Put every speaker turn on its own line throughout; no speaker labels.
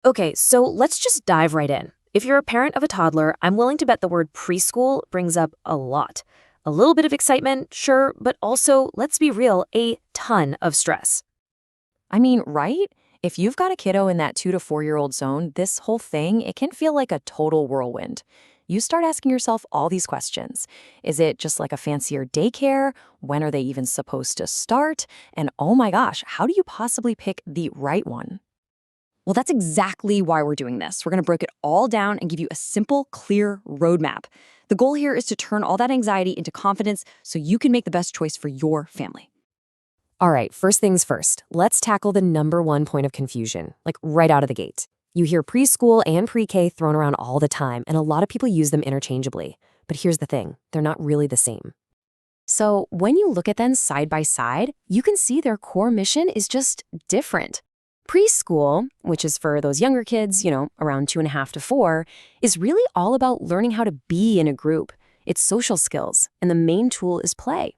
Okay, so let's just dive right in. If you're a parent of a toddler, I'm willing to bet the word preschool brings up a lot. A little bit of excitement, sure, but also, let's be real, a ton of stress.
I mean, right? If you've got a kiddo in that 2 to 4 year old zone, this whole thing, it can feel like a total whirlwind. You start asking yourself all these questions. Is it just like a fancier daycare? When are they even supposed to start? And oh my gosh, how do you possibly pick the right one?
Well, that's exactly why we're doing this. We're going to break it all down and give you a simple, clear roadmap. The goal here is to turn all that anxiety into confidence so you can make the best choice for your family.
All right, first things first, let's tackle the number one point of confusion, like right out of the gate. You hear preschool and pre-K thrown around all the time, and a lot of people use them interchangeably. But here's the thing, they're not really the same. So when you look at them side by side, you can see their core mission is just different. Preschool, which is for those younger kids, around 2.5 to 4, is really all about learning how to be in a group. It's social skills, and the main tool is play.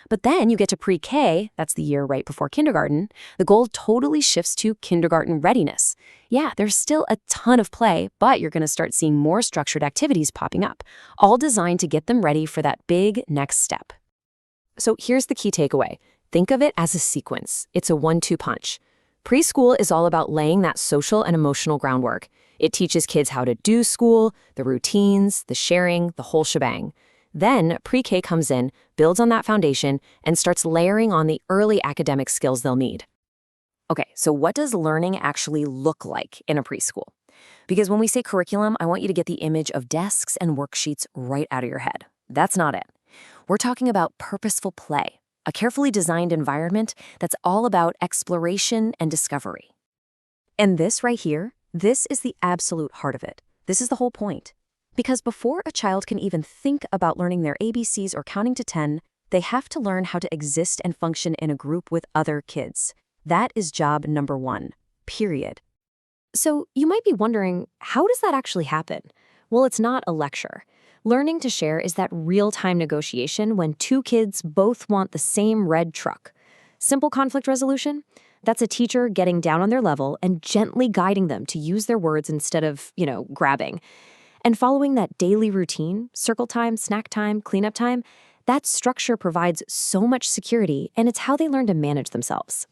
But then you get to pre-K, that's the year right before kindergarten, the goal totally shifts to kindergarten readiness. Yeah, there's still a ton of play, but you're going to start seeing more structured activities popping up, all designed to get them ready for that big next step. So here's the key takeaway. Think of it as a sequence. It's a 1-2 punch. Preschool is all about laying that social and emotional groundwork. It teaches kids how to do school, the routines, the sharing, the whole shebang. Then pre-K comes in, builds on that foundation, and starts layering on the early academic skills they'll need. Okay, so what does learning actually look like in a preschool? Because when we say curriculum, I want you to get the image of desks and worksheets right out of your head. That's not it. We're talking about purposeful play, a carefully designed environment that's all about exploration and discovery. And this right here, this is the absolute heart of it. This is the whole point. Because before a child can even think about learning their ABCs or counting to 10, they have to learn how to exist and function in a group with other kids. That is job number one, period. So you might be wondering, how does that actually happen? Well, it's not a lecture. Learning to share is that real-time negotiation when two kids both want the same red truck. Simple conflict resolution? That's a teacher getting down on their level and gently guiding them to use their words instead of, grabbing. And following that daily routine, circle time, snack time, cleanup time, that structure provides so much security, and it's how they learn to manage themselves.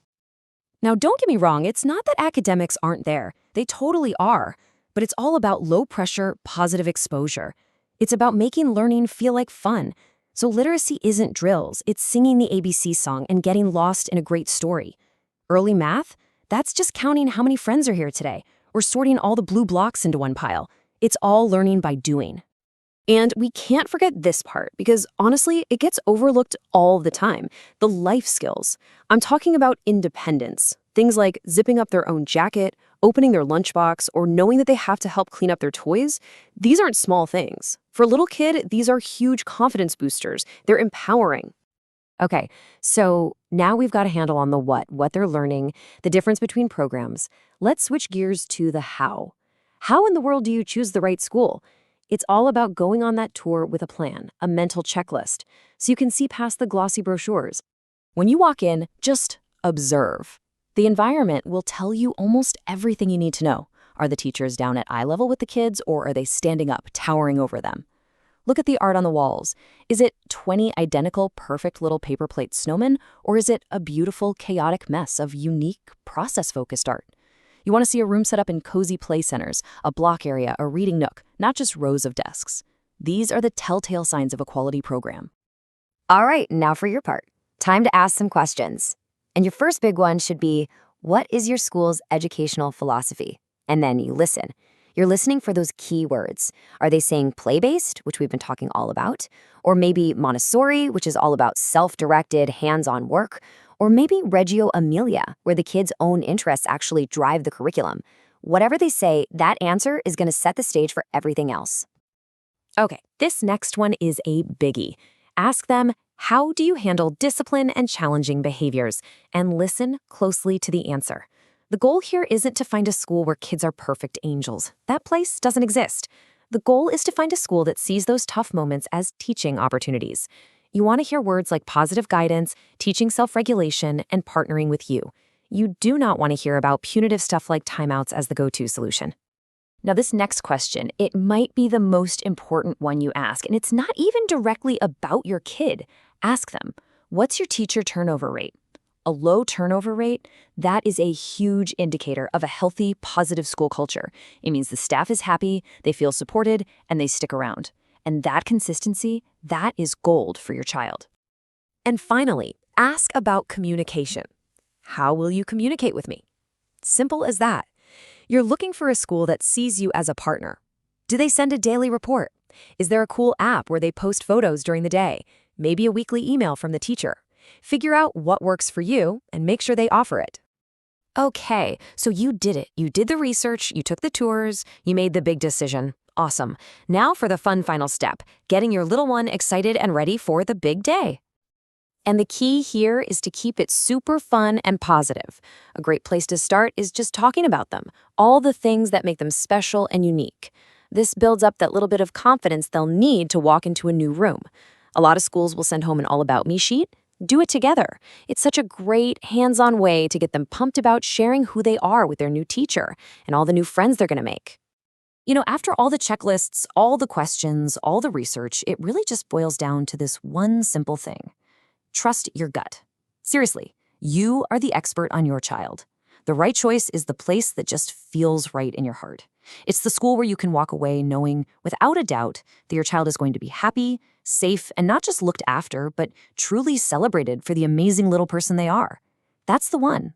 Now, don't get me wrong, it's not that academics aren't there. They totally are. But it's all about low-pressure, positive exposure. It's about making learning feel like fun. So literacy isn't drills. It's singing the ABC song and getting lost in a great story. Early math? That's just counting how many friends are here today, or sorting all the blue blocks into one pile. It's all learning by doing. And we can't forget this part because honestly, it gets overlooked all the time. The life skills. I'm talking about independence. Things like zipping up their own jacket, opening their lunchbox, or knowing that they have to help clean up their toys. These aren't small things. For a little kid, these are huge confidence boosters. They're empowering. Okay, so now we've got a handle on the what they're learning, the difference between programs. Let's switch gears to the how. How in the world do you choose the right school? It's all about going on that tour with a plan, a mental checklist, so you can see past the glossy brochures. When you walk in, just observe. The environment will tell you almost everything you need to know. Are the teachers down at eye level with the kids, or are they standing up, towering over them? Look at the art on the walls. Is it 20 identical, perfect little paper plate snowmen, or is it a beautiful, chaotic mess of unique, process-focused art? You want to see a room set up in cozy play centers, a block area, a reading nook, not just rows of desks. These are the telltale signs of a quality program.
All right, now for your part. Time to ask some questions. And your first big one should be, what is your school's educational philosophy? And then you listen. You're listening for those key words. Are they saying play-based, which we've been talking all about? Or maybe Montessori, which is all about self-directed, hands-on work? Or maybe Reggio Emilia, where the kids' own interests actually drive the curriculum. Whatever they say, that answer is going to set the stage for everything else.
Okay, this next one is a biggie. Ask them, how do you handle discipline and challenging behaviors? And listen closely to the answer. The goal here isn't to find a school where kids are perfect angels. That place doesn't exist. The goal is to find a school that sees those tough moments as teaching opportunities. You want to hear words like positive guidance, teaching self-regulation, and partnering with you. You do not want to hear about punitive stuff like timeouts as the go-to solution.
Now, this next question, it might be the most important one you ask, and it's not even directly about your kid. Ask them, what's your teacher turnover rate? A low turnover rate, that is a huge indicator of a healthy, positive school culture. It means the staff is happy, they feel supported, and they stick around. And that consistency, that is gold for your child.
And finally, ask about communication. How will you communicate with me? Simple as that. You're looking for a school that sees you as a partner. Do they send a daily report? Is there a cool app where they post photos during the day? Maybe a weekly email from the teacher. Figure out what works for you and make sure they offer it. Okay, so you did it. You did the research, you took the tours, you made the big decision. Awesome. Now for the fun final step, getting your little one excited and ready for the big day. And the key here is to keep it super fun and positive. A great place to start is just talking about them, all the things that make them special and unique. This builds up that little bit of confidence they'll need to walk into a new room. A lot of schools will send home an all about me sheet. Do it together. It's such a great hands-on way to get them pumped about sharing who they are with their new teacher and all the new friends they're going to make. You know, after all the checklists, all the questions, all the research, it really just boils down to this one simple thing. Trust your gut. Seriously, you are the expert on your child. The right choice is the place that just feels right in your heart. It's the school where you can walk away knowing, without a doubt, that your child is going to be happy, safe, and not just looked after, but truly celebrated for the amazing little person they are. That's the one.